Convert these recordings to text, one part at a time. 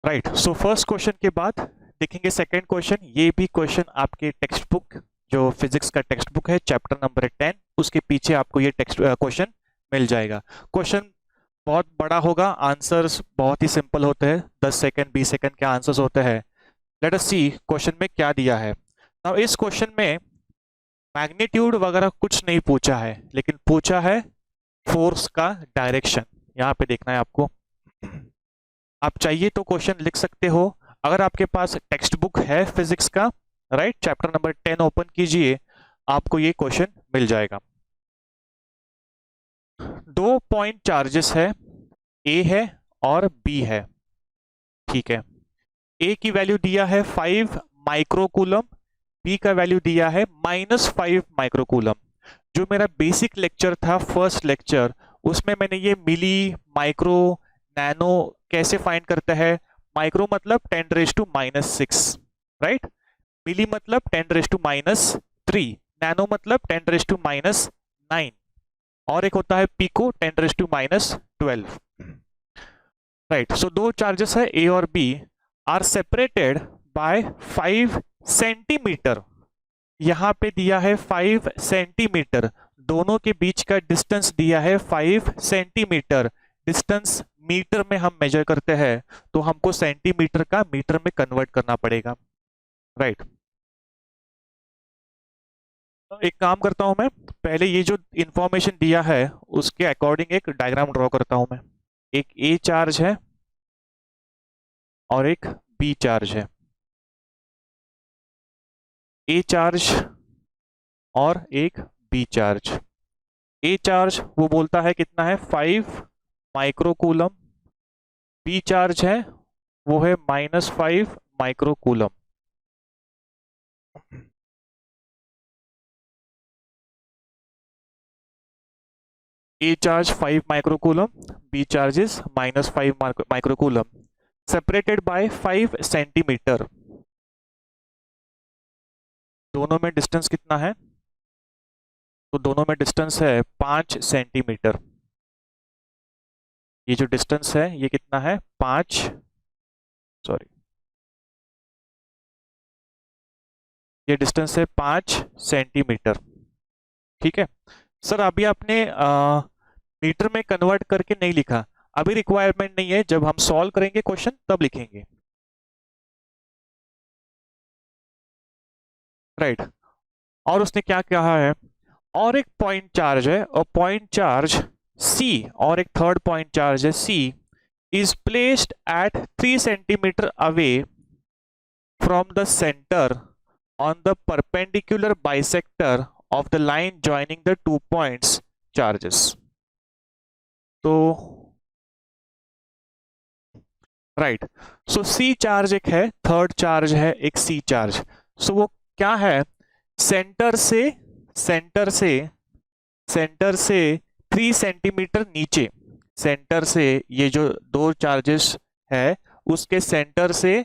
Right. So first question के बाद देखेंगे सेकंड क्वेश्चन। ये भी क्वेश्चन आपके टेक्स्ट बुक, जो फिजिक्स का टेक्स्ट बुक है चैप्टर नंबर 10, उसके पीछे आपको ये टेक्स्ट क्वेश्चन मिल जाएगा। क्वेश्चन बहुत बड़ा होगा, आंसर्स बहुत ही सिंपल होते हैं, 10 सेकंड 20 सेकंड के आंसर्स होते हैं। लेट अस सी क्वेश्चन में क्या दिया है। नाउ इस क्वेश्चन में मैग्नीट्यूड वगैरह कुछ नहीं पूछा है, लेकिन पूछा है फोर्स का डायरेक्शन। यहाँ पे देखना है आपको। आप चाहिए तो क्वेश्चन लिख सकते हो, अगर आपके पास टेक्स्ट बुक है फिजिक्स का, राइट, चैप्टर नंबर 10 ओपन कीजिए, आपको ये क्वेश्चन मिल जाएगा। 2 पॉइंट चार्जेस है, ए है और बी है, ठीक है। ए की वैल्यू दिया है 5 माइक्रोकूलम, बी का वैल्यू दिया है -5 माइक्रोकूलम। जो मेरा बेसिक लेक्चर था फर्स्ट लेक्चर, उसमें मैंने ये मिली, माइक्रो, नैनो कैसे फाइंड करता है। माइक्रो मतलब 10⁻⁻6, राइट, मिली मतलब 10⁻⁻3, नैनो मतलब 10⁻⁻9, और एक होता है पिको 10⁻12, राइट। सो दो चार्जेस है ए और B, are separated by 5 centimetre. यहां पे दिया है 5 सेंटीमीटर, दोनों के बीच का डिस्टेंस दिया है 5 सेंटीमीटर। डिस्टेंस मीटर में हम मेजर करते हैं, तो हमको सेंटीमीटर का मीटर में कन्वर्ट करना पड़ेगा, राइट। तो एक काम करता हूं मैं, पहले ये जो इंफॉर्मेशन दिया है उसके अकॉर्डिंग एक डायग्राम ड्रॉ करता हूं मैं। एक ए चार्ज है और एक बी चार्ज है। ए चार्ज और एक बी चार्ज। ए चार्ज वो बोलता है कितना है 5 माइक्रोकूलम, बी चार्ज है वो है -5 microcoulomb. A charge 5 microcoulomb, B charge is -5 microcoulomb, separated by 5 centimetre. दोनों में डिस्टेंस कितना है, तो दोनों में डिस्टेंस है 5 सेंटीमीटर। ये जो डिस्टेंस है ये कितना है 5, सॉरी, ये डिस्टेंस है 5 सेंटीमीटर, ठीक है। सर अभी आपने मीटर में कन्वर्ट करके नहीं लिखा, अभी रिक्वायरमेंट नहीं है, जब हम सॉल्व करेंगे क्वेश्चन तब लिखेंगे, राइट। और उसने क्या कहा है, और एक पॉइंट चार्ज है, और पॉइंट चार्ज सी, और एक थर्ड पॉइंट चार्ज है सी, is placed at 3 centimeter away from the center on the perpendicular bisector of the line joining the 2 points charges। तो राइट, सो सी चार्ज एक है, थर्ड चार्ज है एक सी चार्ज। सो वो क्या है, सेंटर से सेंटर से सेंटर से 3 सेंटीमीटर नीचे, सेंटर से ये जो दो चार्जेस है उसके सेंटर से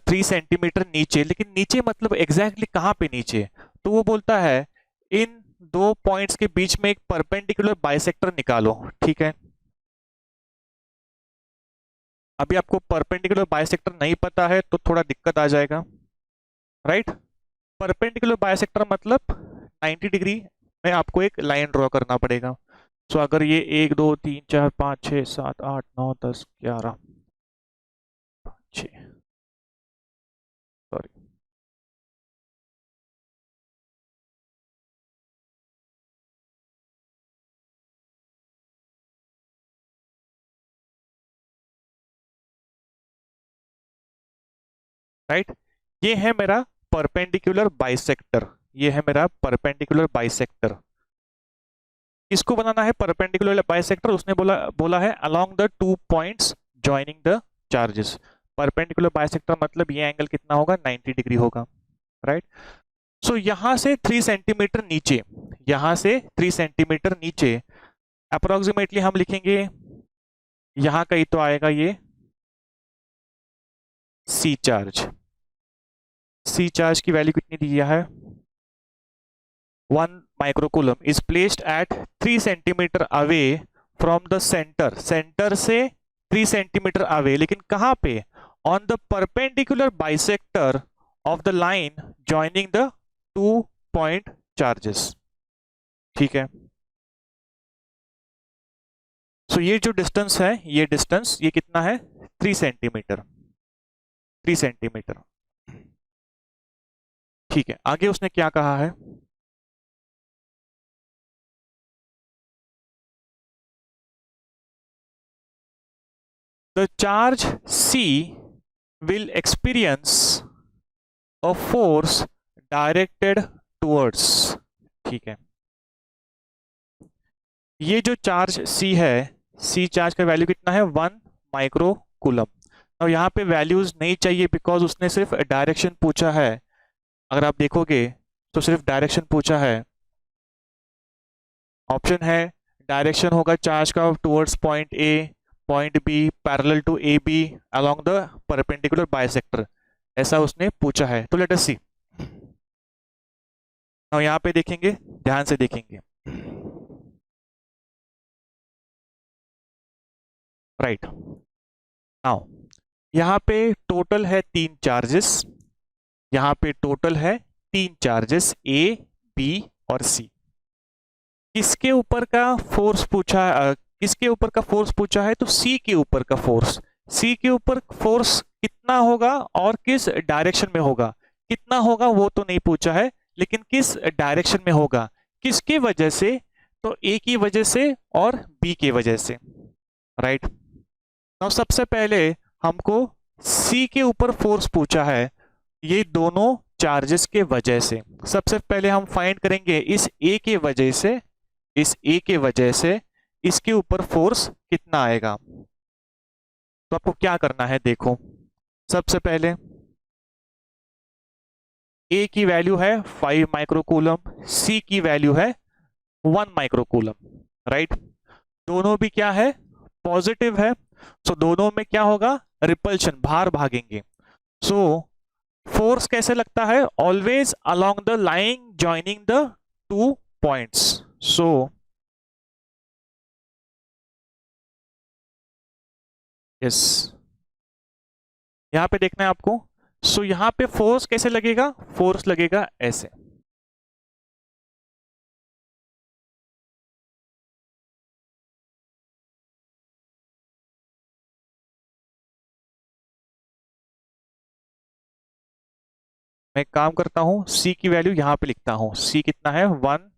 3 सेंटीमीटर नीचे, लेकिन नीचे मतलब एग्जैक्टली कहां पे नीचे, तो वो बोलता है इन दो पॉइंट्स के बीच में एक परपेंडिकुलर बाइसेक्टर निकालो, ठीक है। अभी आपको परपेंडिकुलर बाइसेक्टर नहीं पता है तो थोड़ा दिक्कत आ जाएगा, राइट। परपेंडिकुलर बाइसेक्टर मतलब 90 डिग्री में आपको एक लाइन ड्रॉ करना पड़ेगा। सो अगर ये 1 2 3 4 5 6 7 8 9 10 11 6, सॉरी, राइट। ये है मेरा परपेंडिकुलर बाइसेक्टर, ये है मेरा परपेंडिकुलर बाइसेक्टर। इसको बनाना है परपेंडिकुलर बाइसेक्टर, उसने बोला है along the 2 points joining the charges. Perpendicular bisector मतलब ये एंगल कितना होगा 90 डिग्री होगा, राइट। सो यहां से 3 सेंटीमीटर नीचे, यहां से 3 सेंटीमीटर नीचे अप्रोक्सीमेटली हम लिखेंगे, यहां कहीं तो आएगा ये सी चार्ज। सी चार्ज की वैल्यू कितनी दी है, 1 microcoulomb is placed at 3 centimetre away from the centre, centre से 3 सेंटीमीटर अवे, लेकिन कहां पे? On the perpendicular bisector of the line joining the 2 point charges. ठीक है, सो ये जो डिस्टेंस है, ये डिस्टेंस ये कितना है? 3 सेंटीमीटर, 3 सेंटीमीटर। ठीक है, आगे उसने क्या कहा है? The charge C will experience a force directed towards। ठीक है, ये जो चार्ज C है, C चार्ज का वैल्यू कितना है? 1 माइक्रो कूलम। और यहाँ पे वैल्यूज नहीं चाहिए बिकॉज उसने सिर्फ डायरेक्शन पूछा है। अगर आप देखोगे तो सिर्फ डायरेक्शन पूछा है। ऑप्शन है डायरेक्शन होगा चार्ज का towards point A, point B, parallel to A B, along the perpendicular bisector, ऐसा उसने पूछा है। तो लेट अस सी। और यहाँ पे देखेंगे, ध्यान से देखेंगे, राइट। नाउ यहाँ पे टोटल है 3 चार्जेस, यहाँ पे टोटल है 3 चार्जेस ए, बी और सी। किसके ऊपर का फोर्स पूछा है? किसके ऊपर का फोर्स पूछा है? तो सी के ऊपर का फोर्स। सी के ऊपर फोर्स कितना होगा और किस डायरेक्शन में होगा? कितना होगा वो तो नहीं पूछा है, लेकिन किस डायरेक्शन में होगा, किसके वजह से? तो ए की वजह से और बी की वजह से, राइट। तो सबसे पहले हमको सी के ऊपर फोर्स पूछा है, ये दोनों चार्जेस के वजह से। सबसे पहले हम फाइंड करेंगे इस ए के वजह से, इस ए के वजह से इसके ऊपर फोर्स कितना आएगा। तो आपको क्या करना है, देखो, सबसे पहले ए की वैल्यू है 5 माइक्रोकूलम, सी की वैल्यू है 1 माइक्रोकूलम, राइट। दोनों भी क्या है? पॉजिटिव है। सो दोनों में क्या होगा? रिपल्शन, बाहर भागेंगे। सो फोर्स कैसे लगता है? Always along the line joining the 2 points. So yes, यहां पे देखना है आपको। सो यहां पे फोर्स कैसे लगेगा? फोर्स लगेगा ऐसे। मैं एक काम करता हूं, सी की वैल्यू यहां पे लिखता हूं। सी कितना है? 1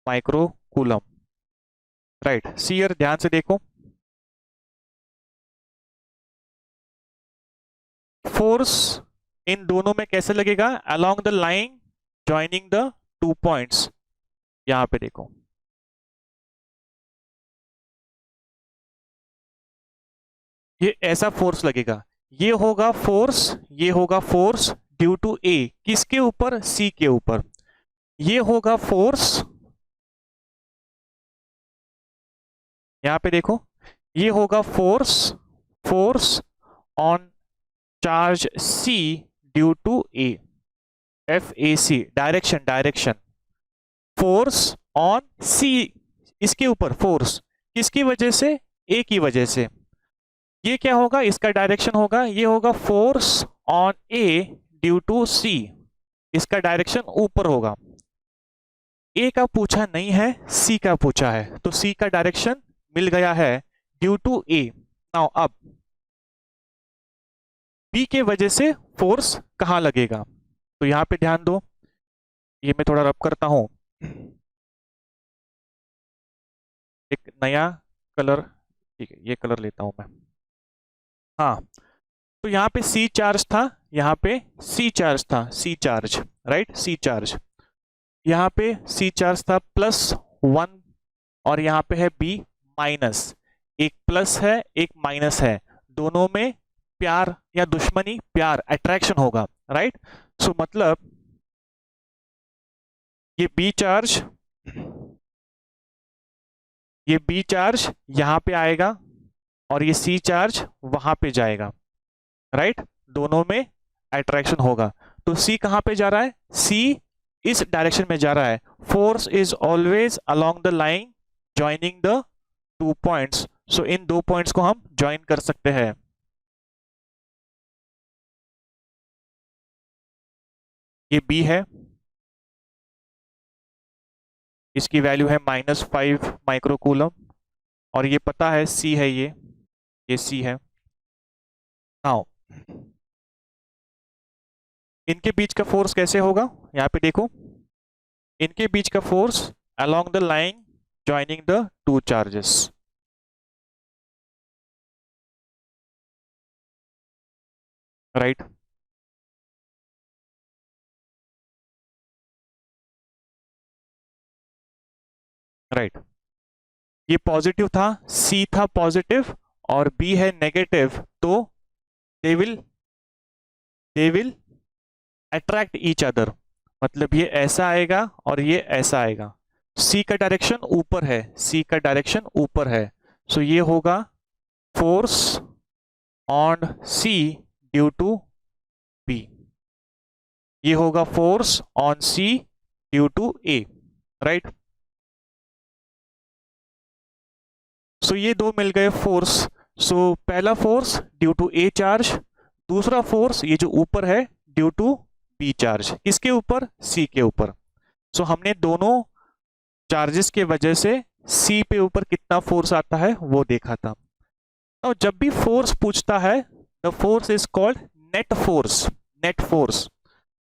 माइक्रो कूलम, राइट। सी यार ध्यान से देखो, फोर्स इन दोनों में कैसे लगेगा? Along the line joining the 2 points. यहां पे देखो, ये ऐसा फोर्स लगेगा। ये होगा फोर्स, ये होगा फोर्स ड्यू टू ए, किसके ऊपर? सी के ऊपर। ये होगा फोर्स, यहां पे देखो, ये होगा force, force on charge C due to A, F A C, direction, direction. Force on C, इसके ऊपर फोर्स किसकी वजह से? ए की वजह से। ये क्या होगा? इसका डायरेक्शन होगा, ये होगा force on A due to C, इसका डायरेक्शन ऊपर होगा। ए का पूछा नहीं है, सी का पूछा है, तो सी का डायरेक्शन मिल गया है ड्यू टू ए। नाउ अब बी के वजह से फोर्स कहां लगेगा? तो यहां पे ध्यान दो, ये मैं थोड़ा रब करता हूं, एक नया कलर, ठीक है, ये कलर लेता हूं मैं। हाँ, तो यहाँ पे सी चार्ज था, यहाँ पे सी चार्ज था, सी चार्ज, राइट, सी चार्ज। यहाँ पे सी चार्ज था +1 और यहाँ पे है बी माइनस। एक प्लस है, एक माइनस है, दोनों में प्यार या दुश्मनी, प्यार, अट्रैक्शन होगा, राइट। सो मतलब ये बी चार्ज, ये बी चार्ज यहां पे आएगा और ये सी चार्ज वहां पे जाएगा, राइट। दोनों में अट्रैक्शन होगा। तो सी कहां पे जा रहा है? सी इस डायरेक्शन में जा रहा है। Force is always along the line joining the 2 points. So इन दो पॉइंट्स को हम ज्वाइन कर सकते हैं। ये बी है, इसकी वैल्यू है -5 माइक्रोकूलम, और ये पता है सी है, ये सी है। नाउ इनके बीच का फोर्स कैसे होगा, यहाँ पे देखो, इनके बीच का force along the line joining the two charges. Right, right. ये पॉजिटिव था, सी था पॉजिटिव और बी है नेगेटिव, तो they will attract each other. मतलब ये ऐसा आएगा और ये ऐसा आएगा। सी का डायरेक्शन ऊपर है, सी का डायरेक्शन ऊपर है, सो ये होगा force on C due to B. ये होगा force on C due to A. Right, so ये दो मिल गए फोर्स। सो पहला force due to A charge, दूसरा फोर्स ये जो ऊपर है ड्यू टू बी चार्ज। किसके ऊपर, सी के ऊपर। सो हमने दोनों चार्जेस के वजह से सी पे ऊपर कितना फोर्स आता है वो देखा था। और जब भी फोर्स पूछता है, the force is called net force, net force.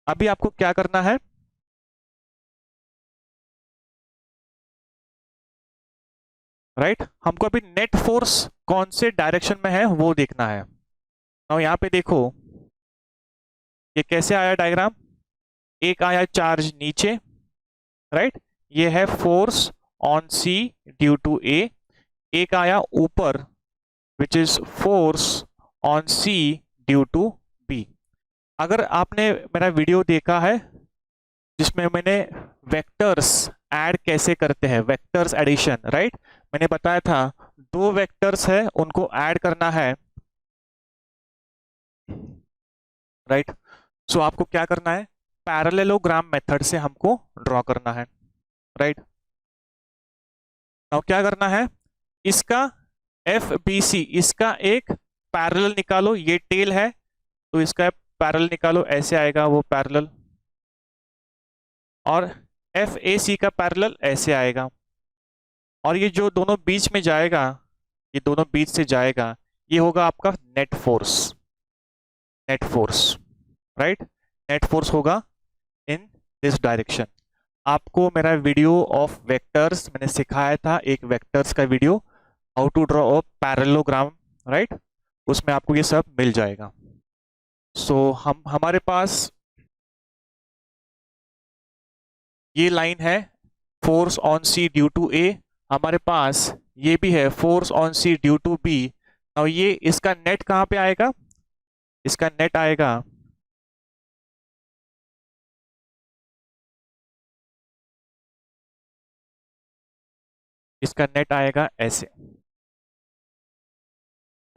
अभी आपको क्या करना है, राइट, हमको अभी नेट फोर्स कौन से डायरेक्शन में है वो देखना है। और यहां पे देखो ये कैसे आया डायग्राम, एक आया चार्ज नीचे, राइट, ये है force on C due to A, एक आया ऊपर which is force on C due to B. अगर आपने मेरा वीडियो देखा है जिसमें मैंने वेक्टर्स ऐड कैसे करते हैं, वेक्टर्स एडिशन, राइट, मैंने बताया था दो वेक्टर्स है उनको ऐड करना है। राइट, सो आपको क्या करना है, पैरेललोग्राम मेथड से हमको ड्रॉ करना है। राइट, अब क्या करना है, इसका एफ बी सी, इसका एक पैरेलल निकालो, ये टेल है तो इसका पैरेलल निकालो, ऐसे आएगा वो पैरेलल, और एफ ए सी का पैरेलल ऐसे आएगा, और ये जो दोनों बीच में जाएगा, ये दोनों बीच से जाएगा, ये होगा आपका net force, net force. Right, net force होगा इन दिस डायरेक्शन। आपको मेरा वीडियो ऑफ वेक्टर्स मैंने सिखाया था, एक वेक्टर्स का video, how to draw a parallelogram, right, उसमें आपको ये सब मिल जाएगा। सो हमारे पास ये लाइन है force on C due to A, हमारे पास ये भी है force on C due to B. और ये इसका नेट कहाँ पे आएगा, इसका नेट आएगा इसका नेट आएगा ऐसे।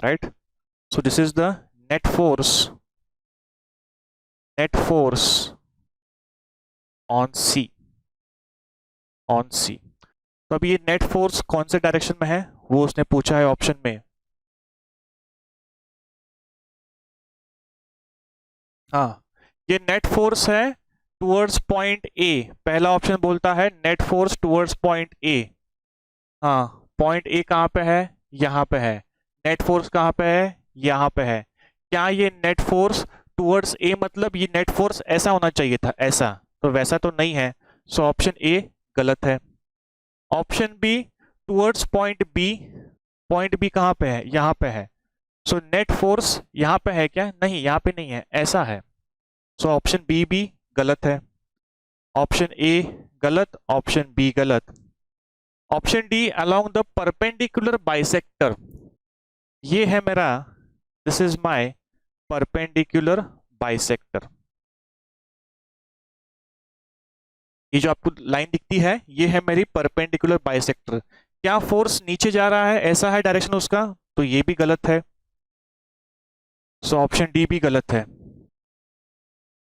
Right, so this is the net force, net force on C, on C. तो अभी ये नेट फोर्स कौन से डायरेक्शन में है वो उसने पूछा है ऑप्शन में। हाँ, ये नेट फोर्स है टुवर्ड्स पॉइंट ए, पहला ऑप्शन बोलता है नेट फोर्स टुवर्ड्स पॉइंट ए। हाँ, पॉइंट ए कहाँ पे है, यहाँ पे है। नेट फोर्स कहाँ पे है, यहाँ पे है। क्या ये नेट फोर्स टुवर्ड्स ए, मतलब ये नेट फोर्स ऐसा होना चाहिए था, ऐसा, तो वैसा तो नहीं है, सो ऑप्शन ए गलत है। Option B towards point B, point B कहाँ पे है, यहाँ पे है, सो नेट फोर्स यहाँ पे है क्या, नहीं यहाँ पे नहीं है, ऐसा है, सो ऑप्शन बी भी गलत है। ऑप्शन ए गलत, ऑप्शन बी गलत। Option D along the perpendicular bisector, ये है मेरा, this is my perpendicular bisector. ये जो आपको लाइन दिखती है ये है मेरी परपेंडिकुलर बाइसेक्टर। क्या फोर्स नीचे जा रहा है, ऐसा है डायरेक्शन उसका, तो ये भी गलत है, सो ऑप्शन डी भी गलत है।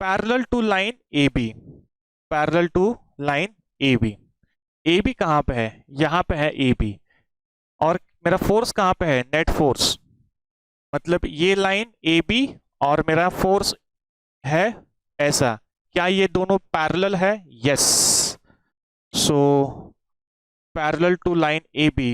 Parallel to line A B, parallel to line A B, A B कहाँ पे है, यहाँ पे है ए बी, और मेरा फोर्स कहाँ पे है, नेट फोर्स, मतलब ये लाइन ए बी और मेरा फोर्स है ऐसा, क्या ये दोनों पैरेलल है, yes, so parallel to line A B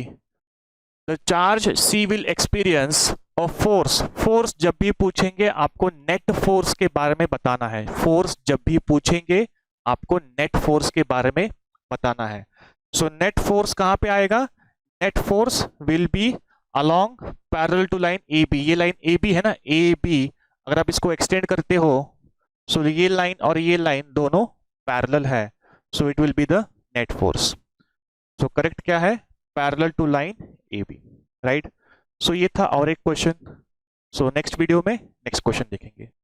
the charge C will experience of force, force जब भी पूछेंगे आपको नेट फोर्स के बारे में बताना है, फोर्स जब भी पूछेंगे आपको नेट फोर्स के बारे में बताना है। सो नेट फोर्स कहां पे आएगा, net force will be along parallel to line A B, ये लाइन ए बी है ना, ए बी अगर आप इसको एक्सटेंड करते हो, सो ये लाइन और ये लाइन दोनों पैरेलल है, so it will be the net force. So correct क्या है, parallel to line A B, right. So ये था और एक क्वेश्चन। सो नेक्स्ट वीडियो में नेक्स्ट क्वेश्चन देखेंगे।